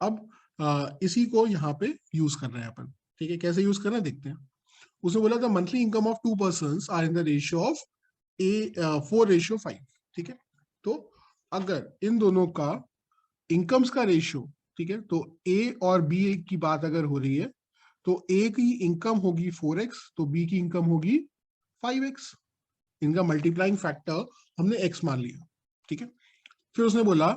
अब इसी को यहाँ पे यूज कर रहे हैं अपन। ठीक है, कैसे यूज कर रहे हैं देखते हैं। उसने बोला था monthly income of 2 persons are in the ratio of 4:5। ठीक है, तो अगर इन दोनों का इनकम्स का रेशियो, ठीक है, तो ए और बी की बात अगर हो रही है, तो ए की इनकम होगी 4x, तो बी की इनकम होगी 5x। इनका मल्टीप्लाइंग फैक्टर हमने x मान लिया। ठीक है, फिर उसने बोला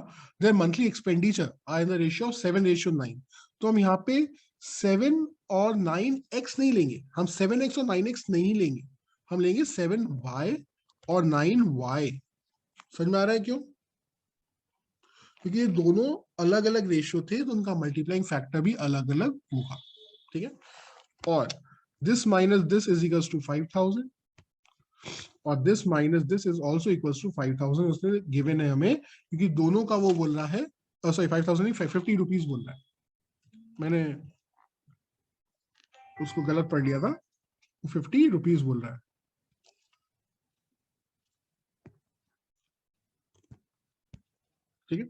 their monthly expenditure are in the ratio of 7:9। तो हम यहाँ पे 7 और 9x नहीं लेंगे, हम 7x और 9x नहीं लेंगे, हम लेंगे 7y और 9y। समझ में आ रहा है क्यों? क्योंकि ये दोनों अलग अलग रेशियो थे, तो उनका मल्टीप्लाइंग फैक्टर भी अलग अलग होगा। ठीक है, और this minus this is equals to 5000, और this minus this is also equals to 5000 उसने गिवन है हमें, क्योंकि दोनों का वो बोल रहा है, सॉरी 5000 नहीं 50 रुपीज बोल रहा है, मैंने उसको गलत पढ़ लिया था, 50 रुपीज बोल रहा है। ठीक है,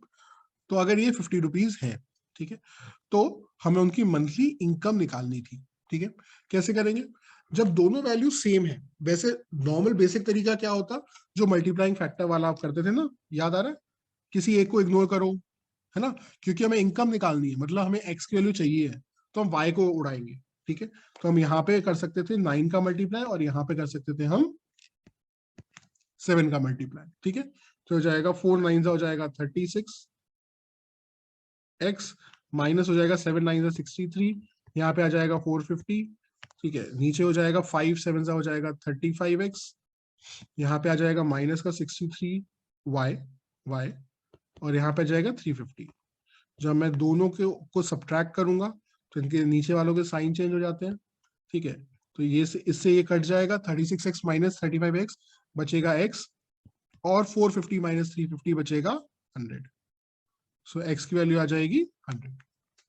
तो अगर ये 50 रुपीज है, ठीक है, तो हमें उनकी मंथली इनकम निकालनी थी। ठीक है, कैसे करेंगे? जब दोनों वैल्यू सेम है, वैसे नॉर्मल बेसिक तरीका क्या होता, जो मल्टीप्लाइंग फैक्टर वाला आप करते थे ना, याद आ रहा है? किसी एक को इग्नोर करो, है ना, क्योंकि हमें इनकम निकालनी है, मतलब हमें एक्स की वैल्यू चाहिए है, तो हम वाई को उड़ाएंगे। ठीक है, तो हम यहाँ पे कर सकते थे 9 का मल्टीप्लाई, और यहाँ पे कर सकते थे हम 7 का मल्टीप्लाई। ठीक है, तो हो जाएगा 4 9 हो जाएगा 36 x, माइनस हो जाएगा 7 9 63, यहाँ पे आ जाएगा 450। ठीक है, नीचे हो जाएगा 5 7 हो जाएगा 35x, यहाँ पे आ जाएगा माइनस का 63y y, और यहाँ पे आ जाएगा 350। जब मैं दोनों को सब्ट्रैक्ट करूंगा तो इनके नीचे वालों के साइन चेंज हो जाते हैं। ठीक है, तो ये इससे ये कट जाएगा, 36x माइनस 35x बचेगा x, और 450 माइनस 350 बचेगा 100। सो x की वैल्यू आ जाएगी 100।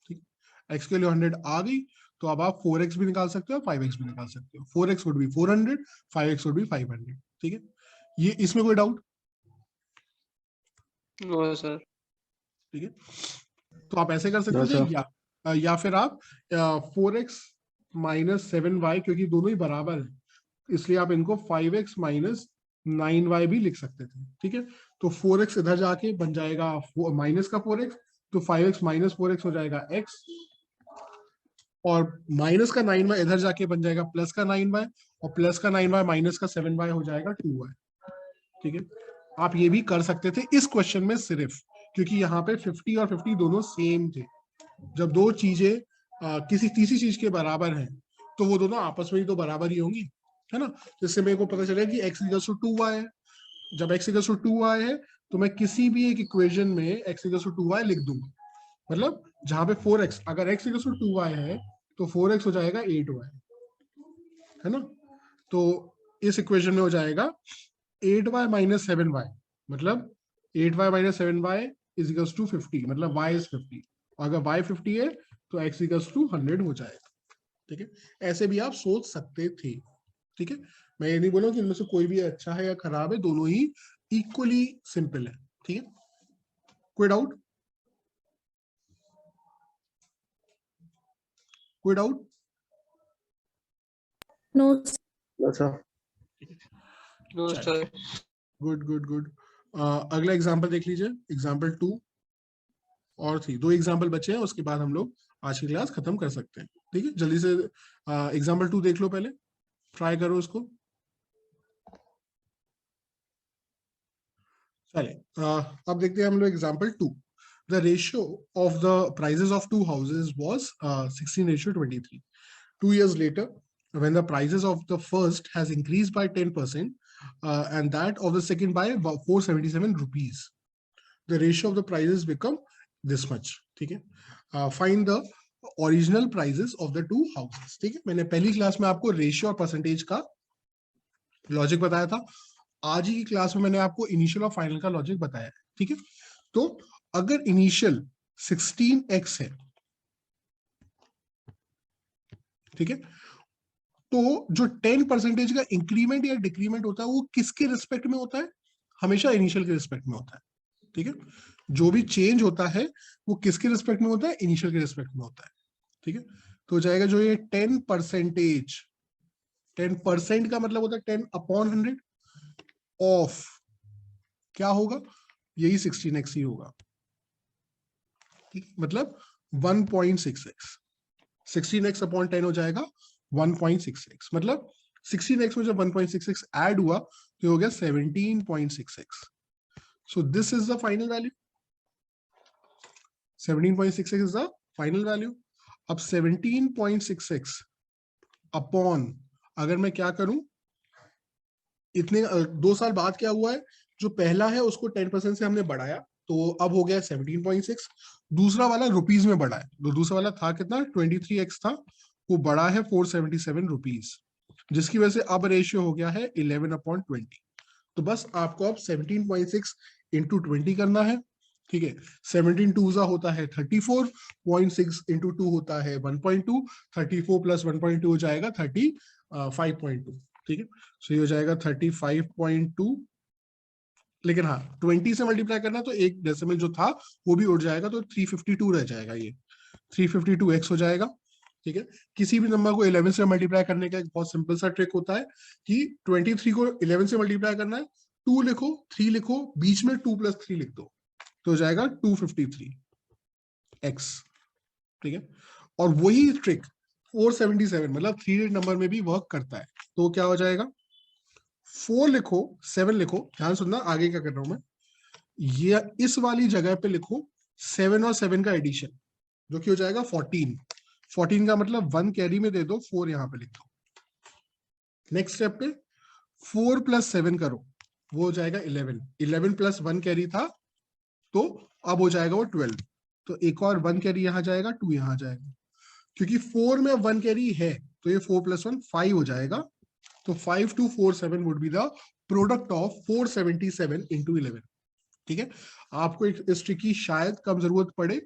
ठीक, x की वैल्यू 100 आ गई, तो अब आप 4x भी निकाल सकते हो, 5x भी निकाल सकते हो। 4x would be 400, 5x would be 500। ठीक है, ये इसमें कोई डाउट? No sir. ठीक है, तो आप ऐसे कर सकते No, थे, sir. या फिर आप 4x माइनस 7y, क्योंकि दोनों ही बराबर है, इसलिए आप इनको 5x माइनस 9y भी लिख सकते थे। ठीक है, तो 4x इधर जाके बन जाएगा माइनस का 4x, तो 5x माइनस 4x हो जाएगा x, और माइनस का 9y इधर जाके बन जाएगा प्लस का 9y, और प्लस का 9y माइनस का 7y हो जाएगा 2y। ठीक है, आप ये भी कर सकते थे इस क्वेश्चन में सिर्फ, क्योंकि यहाँ पे 50 और 50 दोनों सेम थे। जब दो चीजें किसी तीसरी चीज के बराबर हैं, तो वो दोनों आपस में ही तो बराबर ही होंगी, है ना। जिससे मेरे को पता चलेगा कि x इक्वल्स टू 2y है। जब x इक्वल्स टू 2y है, तो मैं किसी भी एक इक्वेशन में x इक्वल्स टू 2y लिख दूंगा। मतलब जहां पे 4x, अगर x इक्वल्स टू 2y है, तो 4x हो जाएगा 8y, है ना। तो इस इक्वेशन में हो जाएगा 8y माइनस 7y, मतलब 8y minus 7y is equals to 50, मतलब y इज 50। अगर y 50 है तो x इक्वल्स टू 100 हो जाएगा। ठीक है, ऐसे भी आप सोच सकते थे। ठीक है, मैं ये नहीं बोला कि इनमें से कोई भी अच्छा है या खराब है, दोनों ही इक्वली सिंपल है। ठीक है, कोई डाउट? कोई doubt? No, No, sir. No sir. Good good good. अगला एग्जांपल देख लीजिए, एग्जांपल 2 और 3, 2 एग्जांपल बचे हैं, उसके बाद हम लोग आज की क्लास खत्म कर सकते हैं। ठीक है, जल्दी से एग्जांपल 2 देख लो, पहले ट्राई करो उसको। चले अब देखते हैं हम लोग example 2. The ratio of the prices of to houses was 16:23. 2 years later, when the prices of the first has increased by 10% and that of the second by 477 rupees, the ratio of the prices become this much. ठीक है. Find the original prices of the two houses. ठीक है, मैंने पहली class में आपको ratio और percentage का लॉजिक बताया था. आज ही की क्लास में मैंने आपको इनिशियल और फाइनल का लॉजिक बताया है. ठीक है, तो अगर इनिशियल 16x है, ठीक है, तो जो 10% का इंक्रीमेंट या डिक्रीमेंट होता है वो किसके रिस्पेक्ट में होता है? हमेशा इनिशियल के रिस्पेक्ट में होता है. ठीक है, जो भी चेंज होता है वो किसके रिस्पेक्ट में होता है? इनिशियल के रिस्पेक्ट में होता है. ठीक है, तो जाएगा जो ये 10%, 10% का मतलब होता है 10/100 ऑफ क्या होगा? यही 16x ही होगा. ठीक, मतलब 1.6x. 16x/10 हो जाएगा 1.6x. मतलब 16x में जब 1.6x ऐड हुआ तो हो गया 17.6x. So this is the final value. 17.6x is the final value. अब 17.6x अपॉन अगर मैं क्या करूं, इतने 2 साल बाद क्या हुआ है, जो पहला है उसको 10% से हमने बढ़ाया तो अब हो गया 17.6. दूसरा वाला रुपीज में बढ़ा है, तो दूसरा वाला था कितना? 23x था, वो बढ़ा है 477 रुपीज, जिसकी वजह से अब रेशियो हो गया है 11/20. तो बस आपको अब 17.6 इंटू 20 करना है. ठीक है, 17 2 होता है 34.6 इंटू 2 होता है 1.2. 34 प्लस 1.2 हो जाएगा 35.2. ठीक है, सो ये हो जाएगा 35.2. लेकिन हाँ, 20 से मल्टीप्लाई करना तो एक डेसिमल जो था वो भी उड़ जाएगा, तो 352 रह जाएगा. ये 352x हो जाएगा. ठीक है, किसी भी नंबर को 11 से मल्टीप्लाई करने का एक बहुत सिंपल सा ट्रिक होता है कि 23 को 11 से मल्टीप्लाई करना है, 2 लिखो 3 लिखो, बीच में 2 + 3 लिख दो, तो हो जाएगा 253x. ठीक है, और वही ट्रिक 477 मतलब 3 डिजिट नंबर में भी वर्क करता है. तो क्या हो जाएगा? 4 लिखो 7 लिखो, ध्यान सुनना आगे क्या कर रहा हूं मैं. ये इस वाली जगह पे लिखो 7 और 7 का एडिशन, जो कि हो जाएगा 14. 14 का मतलब 1 कैरी में दे दो, 4 यहां पे लिख दो. नेक्स्ट स्टेप पे 4 + 7 करो, वो हो जाएगा 11. 11 + 1 कैरी था, तो अब हो जाएगा वो 12. तो एक और 1 कैरी यहां जाएगा, 2 यहां जाएगा. क्योंकि 4 में 1 कैरी है तो ये 4 + 1 5 हो जाएगा. तो 5247 would be the product of 477 into 11. ठीक है, आपको इस ट्रिक की शायद कम जरूरत पड़े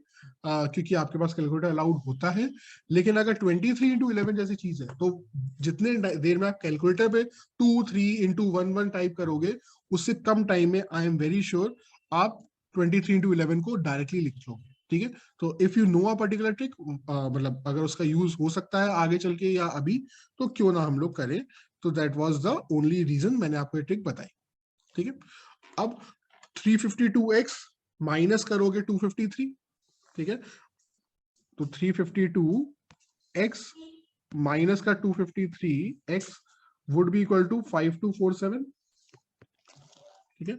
क्योंकि आपके पास कैलकुलेटर अलाउड होता है. लेकिन अगर 23 इंटू 11 जैसी चीज है तो जितने देर में आप कैलकुलेटर पे 2 3 इंटू 1 1 टाइप करोगे, उससे कम टाइम में आई एम वेरी श्योर आप 23 इंटू 11 को डायरेक्टली लिख लोगे. ठीक है, तो if you know a particular trick, मतलब अगर उसका यूज हो सकता है आगे चल के या अभी, तो क्यों ना हम लोग करें. तो that was the only reason मैंने आपको ये ट्रिक बताई. ठीक है, अब 352x माइनस करोगे 253. ठीक है, तो 352x माइनस का 253x would be equal to 5247. ठीक है,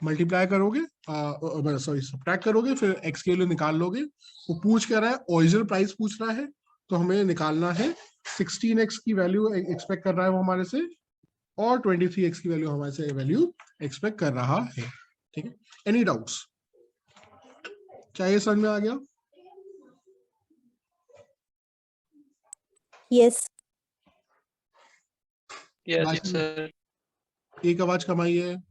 मल्टीप्लाई करोगे, सॉरी सब्ट्रैक्ट करोगे, फिर x के लिए निकाल लोगे. वो पूछ कर रहा है, ओरिजिनल प्राइस पूछ रहा है, तो हमें निकालना है 16x की वैल्यू एक्सपेक्ट कर रहा है वो हमारे से, और 23x की वैल्यू हमारे से वैल्यू एक्सपेक्ट कर रहा है. ठीक है, एनी डाउट्स? क्या ये समझ में आ गया? Yes. Yes, sir. एक आवाज कमाई है.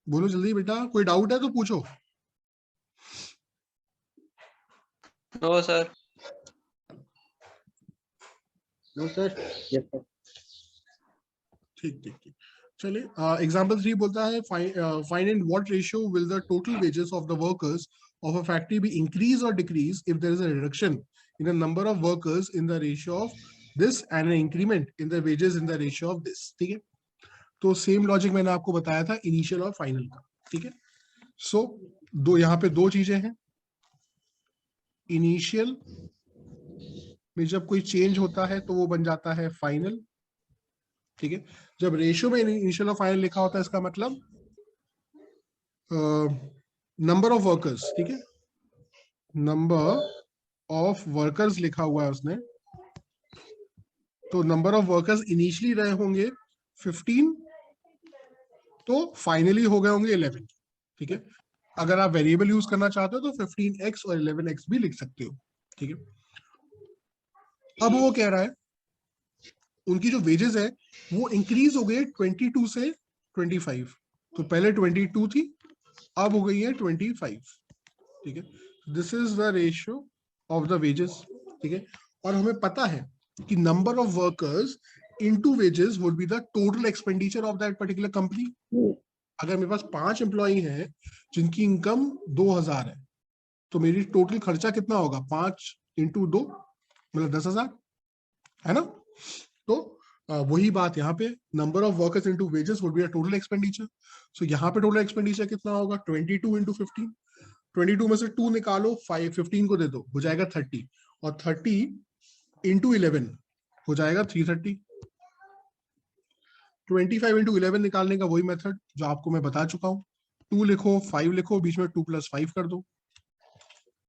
बोलो जल्दी बेटा, कोई डाउट है तो पूछो. No, sir. No, sir. Yes, sir. ठीक ठीक ठीक. चलिए, एग्जांपल 3 बोलता है find in what ratio will the total wages of the workers of a factory be increase or decrease if there is a reduction in the number of workers in the ratio of this and an increment in the wages in the ratio of this. ठीक है, तो same logic मैंने आपको बताया था initial और final का. ठीक है, सो दो यहाँ पे दो चीजें हैं, इनिशियल में जब कोई चेंज होता है तो वो बन जाता है फाइनल, ठीक है। जब रेशियो में इनिशियल और फाइनल लिखा होता है इसका मतलब नंबर ऑफ वर्कर्स, ठीक है, नंबर ऑफ वर्कर्स लिखा हुआ है उसने, तो नंबर ऑफ वर्कर्स इनिशियली रहे होंगे 15, तो फाइनली हो गए होंगे 11, ठीक है। अगर आप वेरिएबल यूज करना चाहते हो तो 15x और 11x भी लिख सकते हो, ठीक है। अब वो कह रहा है उनकी जो वेजेस है वो इंक्रीज हो गए 22 से 25, तो पहले 22 थी, अब हो गई है 25, ठीक है। This is the ratio of the wages, ठीक है। और हमें पता है कि number of workers into wages would be the total expenditure of that particular company. अगर मेरे पास 5 एम्प्लॉई हैं जिनकी इनकम 2000 है, तो मेरी टोटल खर्चा कितना होगा, 5 इंटू 2 मतलब 10,000, है ना। तो वही बात यहाँ पे, number of workers into wages would be a total expenditure. So यहाँ पे टोटल एक्सपेंडिचर कितना होगा, 22 इंटू 15, 22 में से 2 निकालो, 15 को दे दो, हो जाएगा 30, और 30 इंटू 11 हो जाएगा 330। 25 इंटू 11 निकालने का वही मेथड जो आपको मैं बता चुका हूँ, 2 लिखो 5 लिखो, बीच में 2 + 5 कर दो,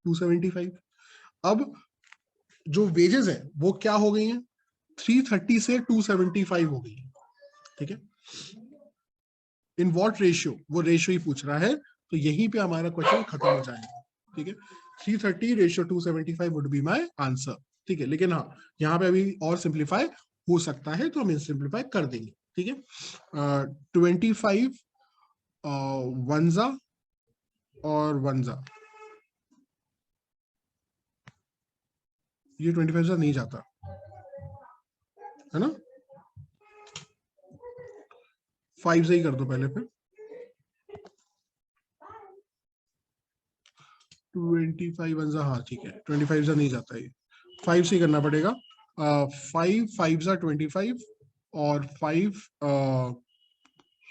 275। अब जो वेजेस है वो क्या हो गई हैं, 330 से 275 हो गई है, ठीक है। इन व्हाट रेशियो, वो रेशियो ही पूछ रहा है, तो यहीं पे हमारा क्वेश्चन खत्म हो जाएगा, ठीक है। 330 ratio 275 would be my answer, ठीक है। लेकिन हाँ, यहाँ पे अभी और सिंप्लीफाई हो सकता है, तो हम सिंप्लीफाई कर देंगे, ठीक है। 25 वंजा और वंजा, ये 25 से नहीं जाता है ना, 5 से ही कर दो पहले, फिर 25 वंजा, हाँ ठीक है, 25 से नहीं जाता, ये 5 से ही करना पड़ेगा। 5 5 जा 25 और 5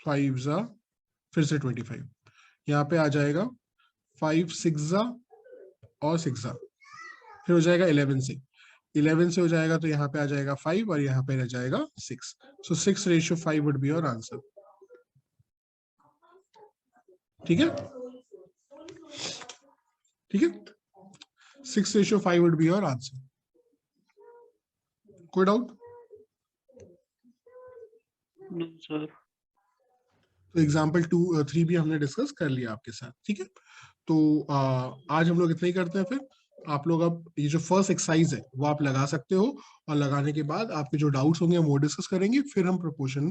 5 जा फिर से 25, यहाँ पे आ जाएगा 5 6 जा और 6 जा, फिर हो जाएगा 11 से, 11 से हो जाएगा तो यहाँ पे आ जाएगा 5 और यहाँ पे रह जाएगा 6, so 6 ratio 5 would be your answer, ठीक है, ठीक है। 6 ratio 5 would be your answer. कोई डाउट? No sir. तो एग्जाम्पल 3 भी हमने डिस्कस कर लिया आपके साथ, ठीक है। तो आज हम लोग इतना ही करते हैं, फिर आप लोग अब ये जो फर्स्ट एक्सरसाइज है वो आप लगा सकते हो, और लगाने के बाद आपके जो डाउट्स होंगे हम वो डिस्कस करेंगे, फिर हम प्रोपोर्शन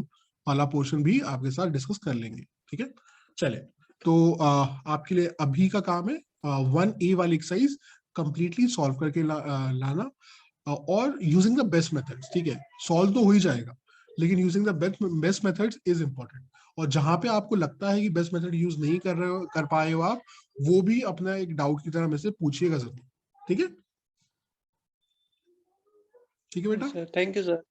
वाला पोर्शन भी आपके साथ डिस्कस कर लेंगे, ठीक है। चले, तो आपके लिए अभी का काम है 1A वाली एक्सरसाइज कंप्लीटली सॉल्व करके लाना, और यूजिंग द बेस्ट मेथड्स, ठीक है। सॉल्व तो हो ही जाएगा, लेकिन using the best methods is important. और जहां पे आपको लगता है कि बेस्ट मेथड यूज नहीं कर रहे हो, कर पाए हो आप, वो भी अपना एक डाउट की तरह में से पूछिएगा जरूर, ठीक है, ठीक है बेटा। Sir thank you sir.